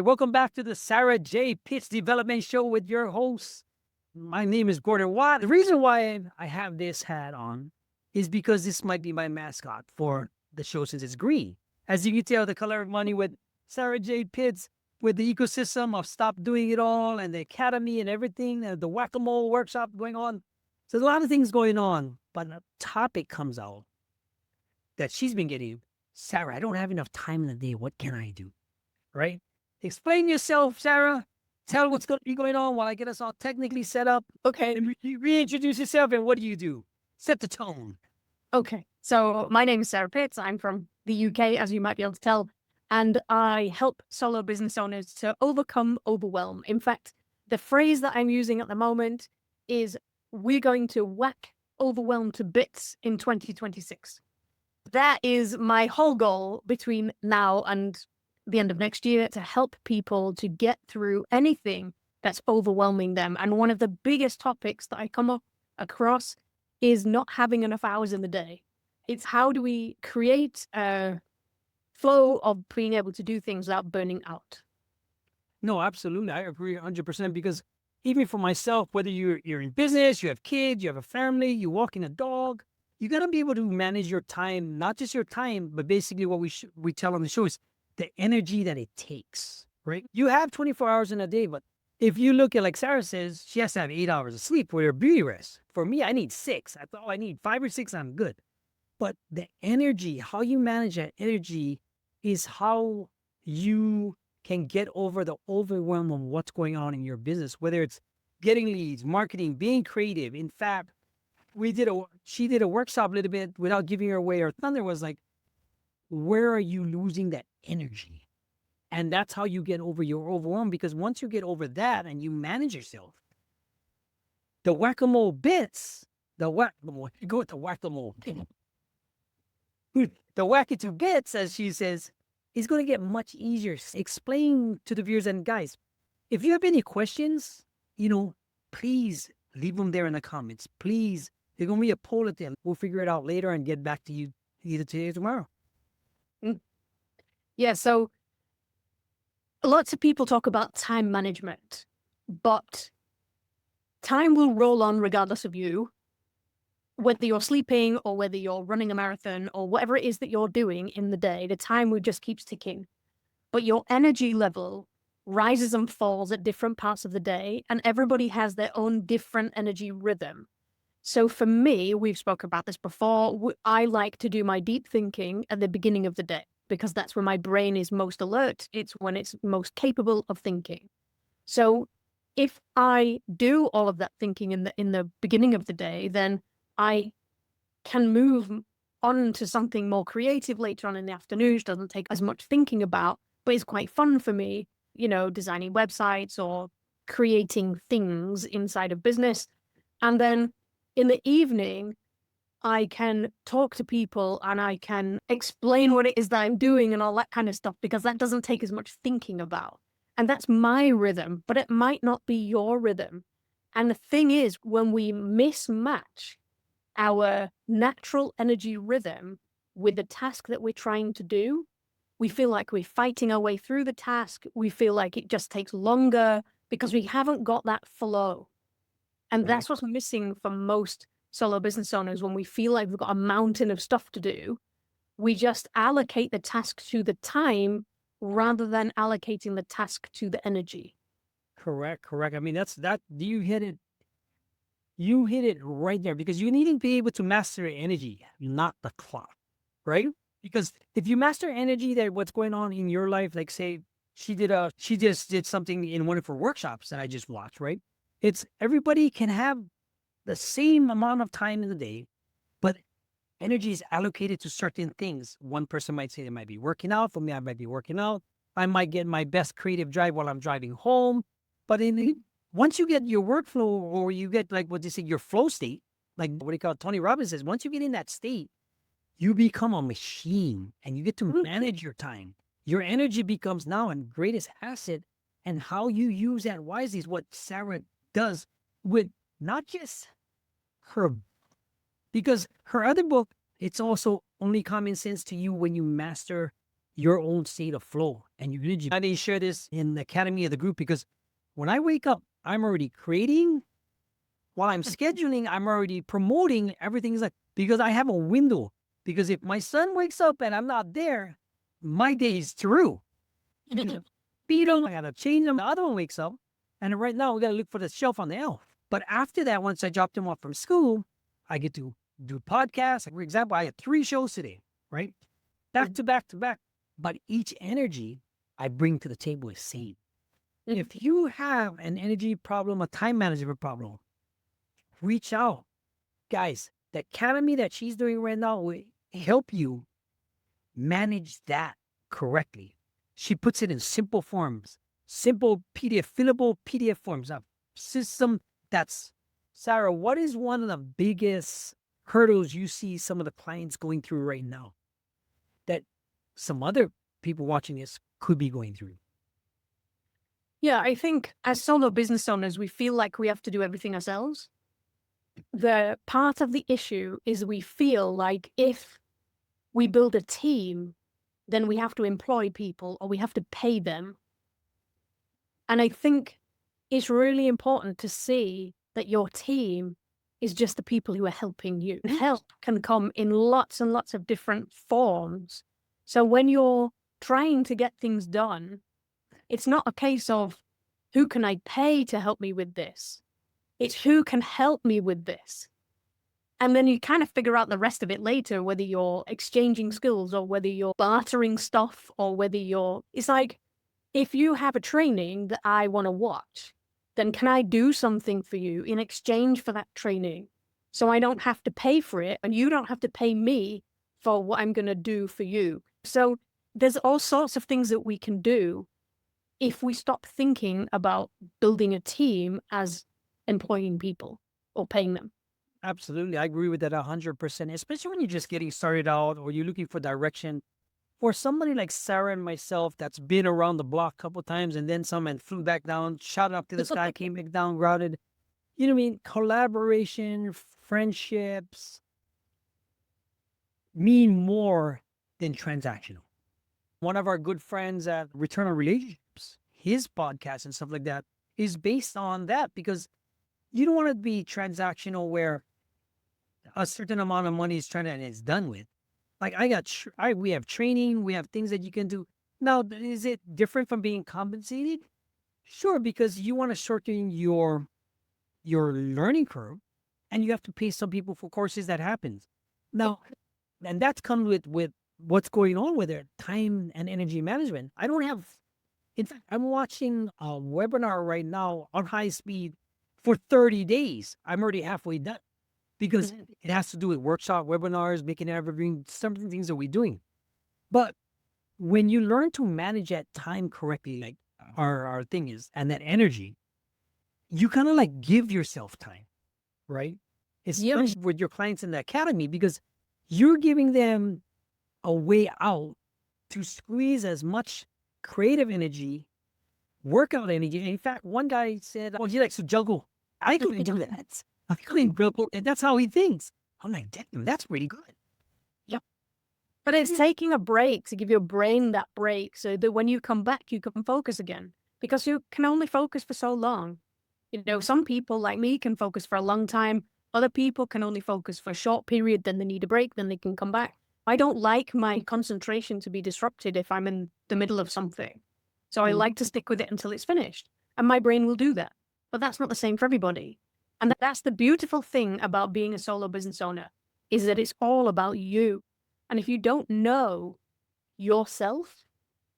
Welcome back to the Sarah J. Pitts Development Show with your host. My name is Gordon Wat. The reason why I have this hat on is because this might be my mascot for the show since it's green. As you can tell, the color of money with Sarah J. Pitts, with the ecosystem of Stop Doing It All and the academy and everything, the whack-a-mole workshop going on. So there's a lot of things going on, but a topic comes out that she's been getting. Sarah, I don't have enough time in the day. What can I do? Right? Explain yourself, Sarah. Tell what's going to be going on while I get us all technically set up. Okay. And reintroduce yourself and what do you do? Set the tone. Okay. So my name is Sarah Pitts. I'm from the UK, as you might be able to tell, and I help solo business owners to overcome overwhelm. In fact, the phrase that I'm using at the moment is we're going to whack overwhelm to bits in 2026. That is my whole goal between now and the end of next year, to help people to get through anything that's overwhelming them. And one of the biggest topics that I come up across is not having enough hours in the day. It's how do we create a flow of being able to do things without burning out. No, absolutely. I agree 100% because even for myself, whether you're in business, you have kids, you have a family, you're walking a dog, you got to be able to manage your time, not just your time, but basically what we tell on the show is the energy that it takes, right? You have 24 hours in a day, but if you look at, like Sarah says, she has to have 8 hours of sleep for your beauty rest. For me, I need 6. I thought I need 5 or 6, I'm good. But the energy, how you manage that energy is how you can get over the overwhelm of what's going on in your business, whether it's getting leads, marketing, being creative. In fact, she did a workshop a little bit without giving her away. Her thunder was like, where are you losing that energy? And that's how you get over your overwhelm, because once you get over that and you manage yourself, the whack-a-mole bits, you go with the whack-a-mole. The wacky bits, as she says, is going to get much easier. Explain to the viewers and guys, if you have any questions, please leave them there in the comments. Please, there's going to be a poll at the end. We'll figure it out later and get back to you either today or tomorrow. Yeah, so lots of people talk about time management, but time will roll on regardless of you, whether you're sleeping or whether you're running a marathon or whatever it is that you're doing in the day. The time just keeps ticking, but your energy level rises and falls at different parts of the day, and everybody has their own different energy rhythm. So for me, we've spoken about this before, I like to do my deep thinking at the beginning of the day, because that's when my brain is most alert. It's when it's most capable of thinking. So if I do all of that thinking in the beginning of the day, then I can move on to something more creative later on in the afternoon, which doesn't take as much thinking about, but is quite fun for me, designing websites or creating things inside of business. And then in the evening, I can talk to people and I can explain what it is that I'm doing and all that kind of stuff, because that doesn't take as much thinking about. And that's my rhythm, but it might not be your rhythm. And the thing is, when we mismatch our natural energy rhythm with the task that we're trying to do, we feel like we're fighting our way through the task. We feel like it just takes longer because we haven't got that flow. And that's what's missing for most solo business owners. When we feel like we've got a mountain of stuff to do, we just allocate the task to the time rather than allocating the task to the energy. Correct. I mean, you hit it. You hit it right there, because you need to be able to master energy, not the clock, right? Because if you master energy, that what's going on in your life, like say she just did something in one of her workshops that I just watched, right? It's everybody can have the same amount of time in the day, but energy is allocated to certain things. One person might say they might be working out. For me, I might be working out. I might get my best creative drive while I'm driving home. But once you get your workflow, or you get like what they say, your flow state, like what do you call it? Tony Robbins says, once you get in that state, you become a machine and you get to manage your time. Your energy becomes now a greatest asset, and how you use that wisely is what Sarah does with not just her, because her other book, it's also only common sense to you when you master your own state of flow and your energy. I didn't share this in the academy of the group because when I wake up, I'm already creating. While I'm scheduling, I'm already promoting. Everything's like, because I have a window. Because if my son wakes up and I'm not there, my day is through. Feed him, I gotta change him. The other one wakes up, and right now we gotta look for the shelf on the L. But after that, once I dropped him off from school, I get to do podcasts. Like, for example, I had 3 shows today, right? Back to back to back. But each energy I bring to the table is same. If you have an energy problem, a time management problem, reach out. Guys, the academy that she's doing right now will help you manage that correctly. She puts it in simple forms, simple PDF, fillable PDF forms. A system that's, Sarah, what is one of the biggest hurdles you see some of the clients going through right now that some other people watching this could be going through? Yeah, I think as solo business owners, we feel like we have to do everything ourselves. The part of the issue is we feel like if we build a team, then we have to employ people or we have to pay them. And I think it's really important to see that your team is just the people who are helping you. Help can come in lots and lots of different forms. So when you're trying to get things done, it's not a case of who can I pay to help me with this? It's who can help me with this. And then you kind of figure out the rest of it later, whether you're exchanging skills or whether you're bartering stuff or whether it's like, if you have a training that I want to watch, then can I do something for you in exchange for that training? So I don't have to pay for it and you don't have to pay me for what I'm going to do for you. So there's all sorts of things that we can do if we stop thinking about building a team as employing people or paying them. Absolutely. I agree with that 100%, especially when you're just getting started out or you're looking for direction. For somebody like Sarah and myself that's been around the block a couple times and then some and flew back down, shot up to the sky, came back down, grounded. You know what I mean? Collaboration, friendships mean more than transactional. One of our good friends at Return on Relationships, his podcast and stuff like that is based on that because you don't want to be transactional where a certain amount of money is trying to and it's done with. Like we have training, we have things that you can do. Now, is it different from being compensated? Sure, because you want to shorten your learning curve, and you have to pay some people for courses. That happens. Now, and that's come with what's going on with their time and energy management. I don't have. In fact, I'm watching a webinar right now on high speed for 30 days. I'm already halfway done because it has to do with workshop webinars, making it evergreen, some of the things that we're doing. But when you learn to manage that time correctly, like our thing is, and that energy, you kind of like give yourself time, right? Especially with your clients in the academy, because you're giving them a way out to squeeze as much creative energy, workout energy. In fact, one guy said, well, he likes to juggle. I couldn't do that. I couldn't juggle. And that's how he thinks. I'm like, damn, that's pretty good. Yep. But it's taking a break to give your brain that break so that when you come back, you can focus again. Because you can only focus for so long. You know, some people like me can focus for a long time. Other people can only focus for a short period, then they need a break, then they can come back. I don't like my concentration to be disrupted if I'm in the middle of something. So I like to stick with it until it's finished. And my brain will do that. But that's not the same for everybody. And that's the beautiful thing about being a solo business owner, is that it's all about you. And if you don't know yourself,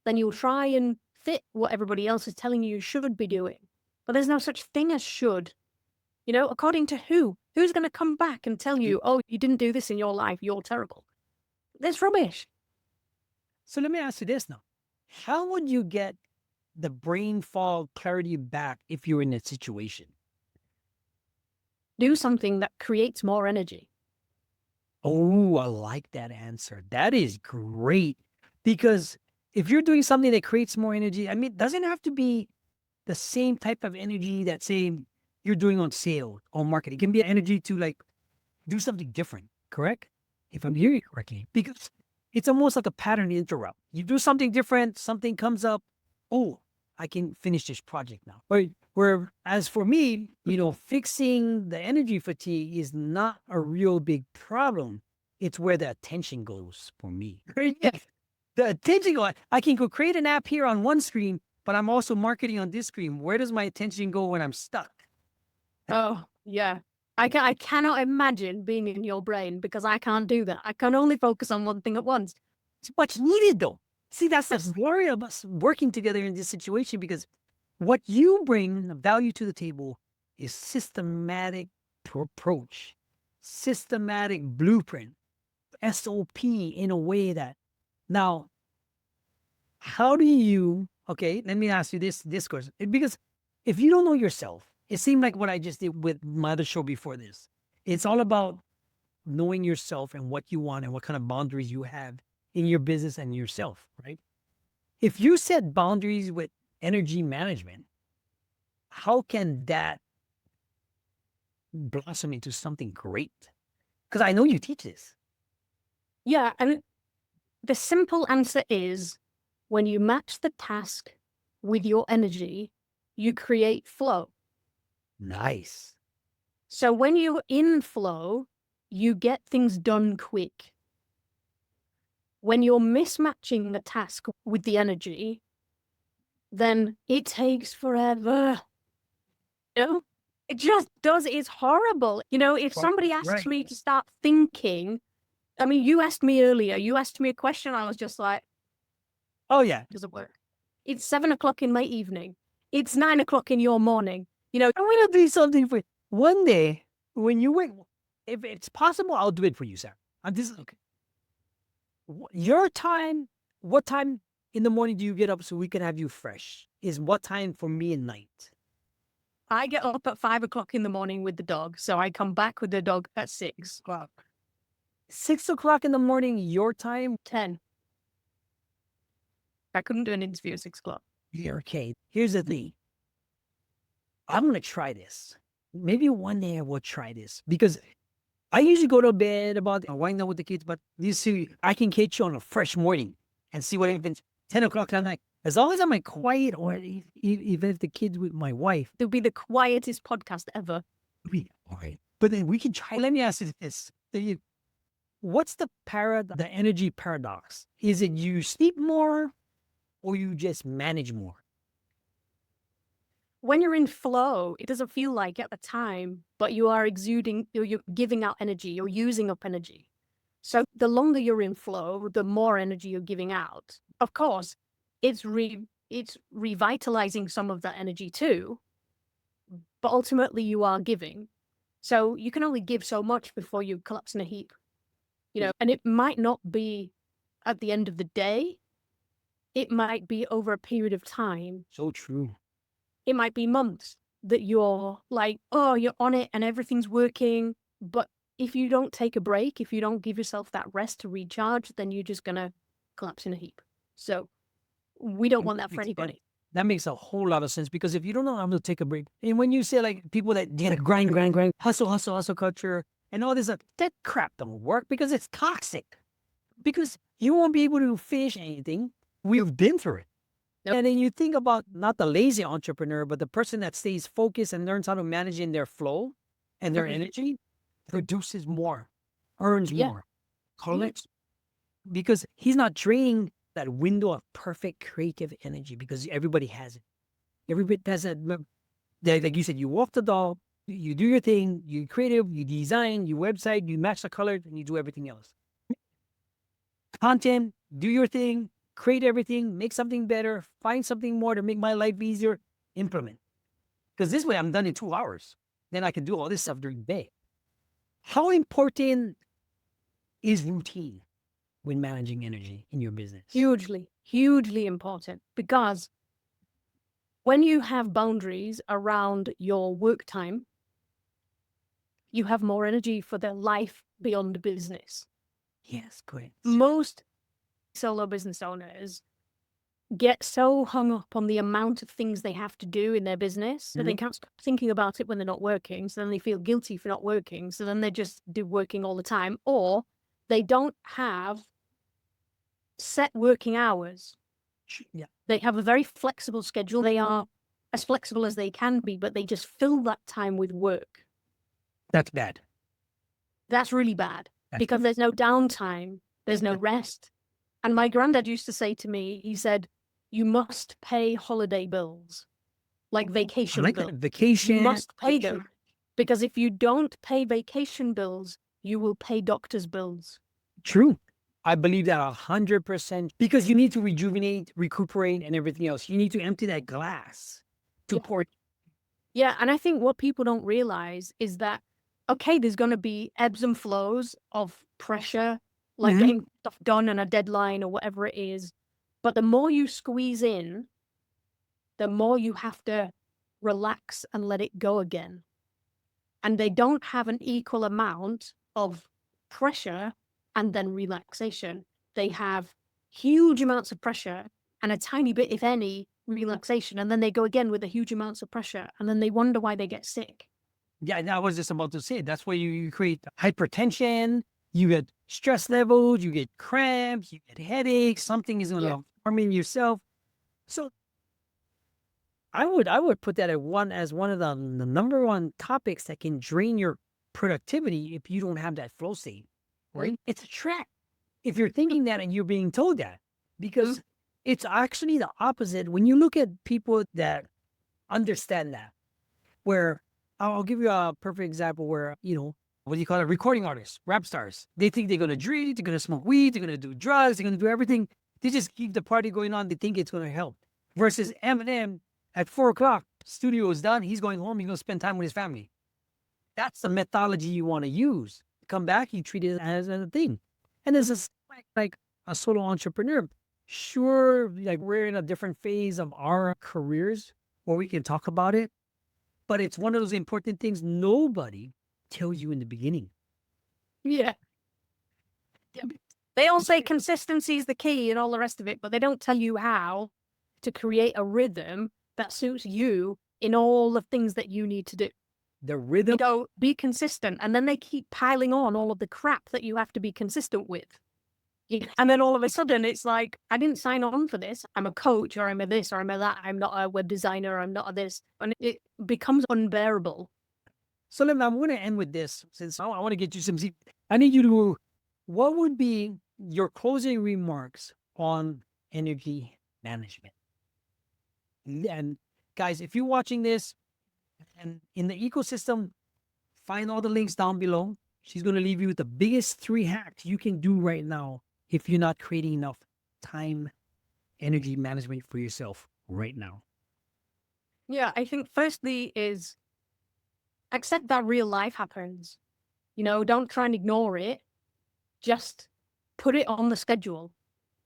then you'll try and fit what everybody else is telling you should be doing. But there's no such thing as should. You know, according to who? Who's going to come back and tell you, oh, you didn't do this in your life, you're terrible? That's rubbish. So let me ask you this now. How would you get the brain fog clarity back if you're in that situation? Do something that creates more energy. Oh, I like that answer. That is great. Because if you're doing something that creates more energy, I mean, it doesn't have to be the same type of energy that, say, you're doing on sale or marketing. It can be energy to like do something different, correct? If I'm hearing you correctly. Because It's almost like a pattern interrupt. You do something different, something comes up. Oh, I can finish this project now. Whereas for me, fixing the energy fatigue is not a real big problem. It's where the attention goes for me. Yeah. The attention goes. I can go create an app here on one screen, but I'm also marketing on this screen. Where does my attention go when I'm stuck? Oh, yeah. I cannot imagine being in your brain because I can't do that. I can only focus on one thing at once. It's what's needed though. See, that's the glory of us working together in this situation, because what you bring of value to the table is systematic approach, systematic blueprint, SOP in a way that now, how do you, okay, let me ask you this question. Because if you don't know yourself, it seemed like what I just did with my other show before this. It's all about knowing yourself and what you want and what kind of boundaries you have in your business and yourself, right? If you set boundaries with energy management, how can that blossom into something great? Because I know you teach this. Yeah, and the simple answer is when you match the task with your energy, you create flow. Nice. So when you're in flow, you get things done quick. When you're mismatching the task with the energy, then it takes forever. It just does. It's horrible. If somebody asks me to start thinking, I mean, you asked me earlier, you asked me a question, I was just like, oh yeah, it doesn't work. It's 7:00 in my evening. It's 9:00 in your morning. I'm going to do something for you. One day, when you wake, if it's possible, I'll do it for you, Sarah. This is okay. Your time, what time in the morning do you get up so we can have you fresh? Is what time for me at night? I get up at 5:00 in the morning with the dog, so I come back with the dog at 6:00. 6:00 in the morning, your time? 10. I couldn't do an interview at 6:00. Yeah, okay. Here's the thing. I'm going to try this. Maybe one day I will try this, because I usually go to bed about wind down with the kids, but you see, I can catch you on a fresh morning and see what happens 10 o'clock at night. As long as I'm like quiet, or even if the kids with my wife, It'll be the quietest podcast ever. All right. But then we can try. Let me ask you this. What's the energy paradox? Is it you sleep more or you just manage more? When you're in flow, it doesn't feel like at the time, but you are exuding, you're giving out energy, you're using up energy. So the longer you're in flow, the more energy you're giving out. Of course, it's revitalizing some of that energy too, but ultimately you are giving. So you can only give so much before you collapse in a heap, and it might not be at the end of the day. It might be over a period of time. So true. It might be months that you're like, oh, you're on it and everything's working. But if you don't take a break, if you don't give yourself that rest to recharge, then you're just going to collapse in a heap. So we don't want that for anybody. That makes a whole lot of sense, because if you don't know how to take a break, and when you say like people that get a grind, hustle culture and all this, that crap don't work, because it's toxic. Because you won't be able to finish anything. We've been through it. Nope. And then you think about not the lazy entrepreneur, but the person that stays focused and learns how to manage in their flow and their energy, produces more, earns more, collects, because he's not draining that window of perfect creative energy, because everybody has it. Everybody has it. Like you said, you walk the dog, you do your thing, you creative, you design, you website, you match the colors, and you do everything else. Content, do your thing, create everything, make something better, find something more to make my life easier, implement. Because this way I'm done in 2 hours. Then I can do all this stuff during the day. How important is routine when managing energy in your business? Hugely, hugely important, because when you have boundaries around your work time, you have more energy for the life beyond business. Yes, great. Most solo business owners get so hung up on the amount of things they have to do in their business that they can't stop thinking about it when they're not working. So then they feel guilty for not working. So then they just do working all the time, or they don't have set working hours. Yeah, They have a very flexible schedule. They are as flexible as they can be, but they just fill that time with work. that's bad. That's really bad because there's no downtime, there's no rest. And my granddad used to say to me, he said, you must pay holiday bills, like I vacation like bills. that. You Vacation. must pay them because if you don't pay vacation bills, you will pay doctor's bills. True. I believe that 100% because you need to rejuvenate, recuperate, and everything else. You need to empty that glass to Yeah. pour. Yeah, and I think what people don't realize is that, okay, there's going to be ebbs and flows of pressure, like Mhm. getting stuff done and a deadline or whatever it is. But the more you squeeze in, the more you have to relax and let it go again. And they don't have an equal amount of pressure and then relaxation. They have huge amounts of pressure and a tiny bit, if any, relaxation. And then they go again with the huge amounts of pressure. And then they wonder why they get sick. Yeah, and I was just about to say that's why you create hypertension, you get stress levels, you get cramps, you get headaches, something is going to harm in yourself. So I would put that as one of the number one topics that can drain your productivity if you don't have that flow state. Right? It's a trap. If you're thinking that and you're being told that, because it's actually the opposite. When you look at people that understand that, where I'll give you a perfect example where, what do you call it? Recording artists, rap stars. They think they're going to drink, they're going to smoke weed, they're going to do drugs, they're going to do everything. They just keep the party going on. They think it's going to help. Versus Eminem at 4 o'clock, studio is done. He's going home. He's going to spend time with his family. That's the methodology you want to use. Come back, you treat it as a thing. And this is like a solo entrepreneur. Sure, like we're in a different phase of our careers where we can talk about it. But it's one of those important things nobody tells you in the beginning. Yeah. They all say consistency is the key and all the rest of it, but they don't tell you how to create a rhythm that suits you in all the things that you need to do. The rhythm. Be consistent. And then they keep piling on all of the crap that you have to be consistent with. And then all of a sudden it's like, I didn't sign on for this. I'm a coach or I'm a this or I'm a that. I'm not a web designer. I'm not a this. And it becomes unbearable. So I'm going to end with this since I want to get you some. I need you to, what would be your closing remarks on energy management? And guys, if you're watching this and in the ecosystem, find all the links down below. She's going to leave you with the biggest 3 hacks you can do right now if you're not creating enough time, energy management for yourself right now. Yeah, I think firstly is accept that real life happens. Don't try and ignore it. Just put it on the schedule.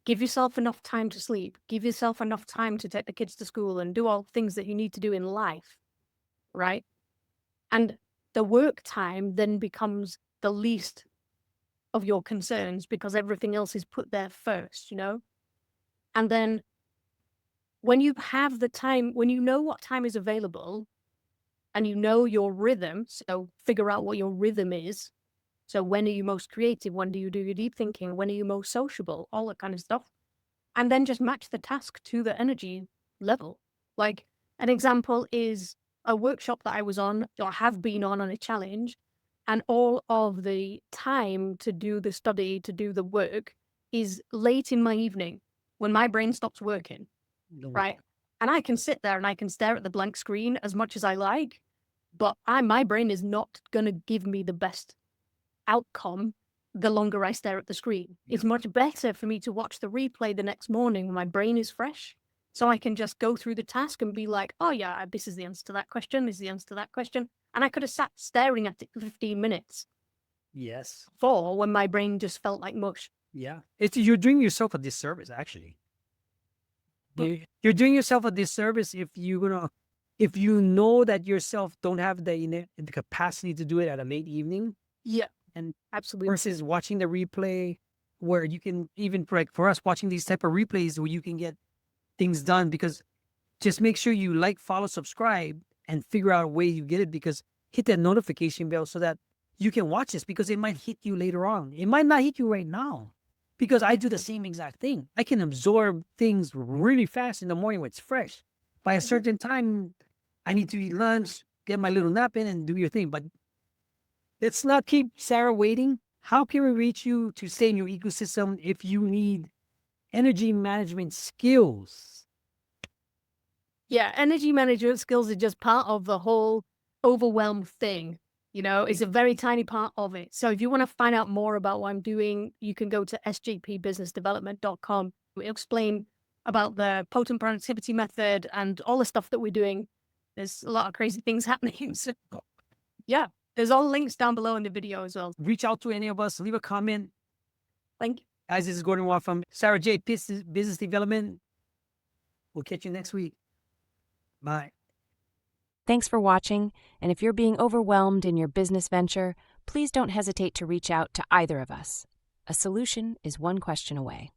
Give yourself enough time to sleep. Give yourself enough time to take the kids to school and do all the things that you need to do in life, right? And the work time then becomes the least of your concerns because everything else is put there first, And then when you have the time, when you know what time is available and you know your rhythm, so figure out what your rhythm is. So when are you most creative? When do you do your deep thinking? When are you most sociable? All that kind of stuff. And then just match the task to the energy level. Like an example is a workshop that I was on or have been on a challenge. And all of the time to do the study, to do the work is late in my evening when my brain stops working, right? And I can sit there and I can stare at the blank screen as much as I like, but my brain is not going to give me the best outcome the longer I stare at the screen. It's much better for me to watch the replay the next morning when my brain is fresh. So I can just go through the task and be like, oh yeah, this is the answer to that question. This is the answer to that question. And I could have sat staring at it for 15 minutes. Yes. When my brain just felt like mush. Yeah. You're doing yourself a disservice, actually. You're doing yourself a disservice if you know that yourself don't have the capacity to do it at a late evening. Yeah. And absolutely. Versus watching the replay where you can even for us watching these type of replays where you can get things done, because just make sure you like, follow, subscribe, and figure out a way you get it, because hit that notification bell so that you can watch this, because it might hit you later on. It might not hit you right now. because I do the same exact thing. I can absorb things really fast in the morning when it's fresh. By a certain time, I need to eat lunch, get my little nap in, and do your thing. But let's not keep Sarah waiting. How can we reach you to stay in your ecosystem if you need energy management skills? Yeah, energy management skills are just part of the whole overwhelm thing. You know, it's a very tiny part of it. So if you want to find out more about what I'm doing, you can go to sjpbusinessdevelopment.com. We'll explain about the potent productivity method and all the stuff that we're doing. There's a lot of crazy things happening. So yeah, there's all links down below in the video as well. Reach out to any of us, leave a comment. Thank you. Guys, this is Gordon Wat from Sarah J. Business Development. We'll catch you next week. Bye. Thanks for watching, and if you're being overwhelmed in your business venture, please don't hesitate to reach out to either of us. A solution is one question away.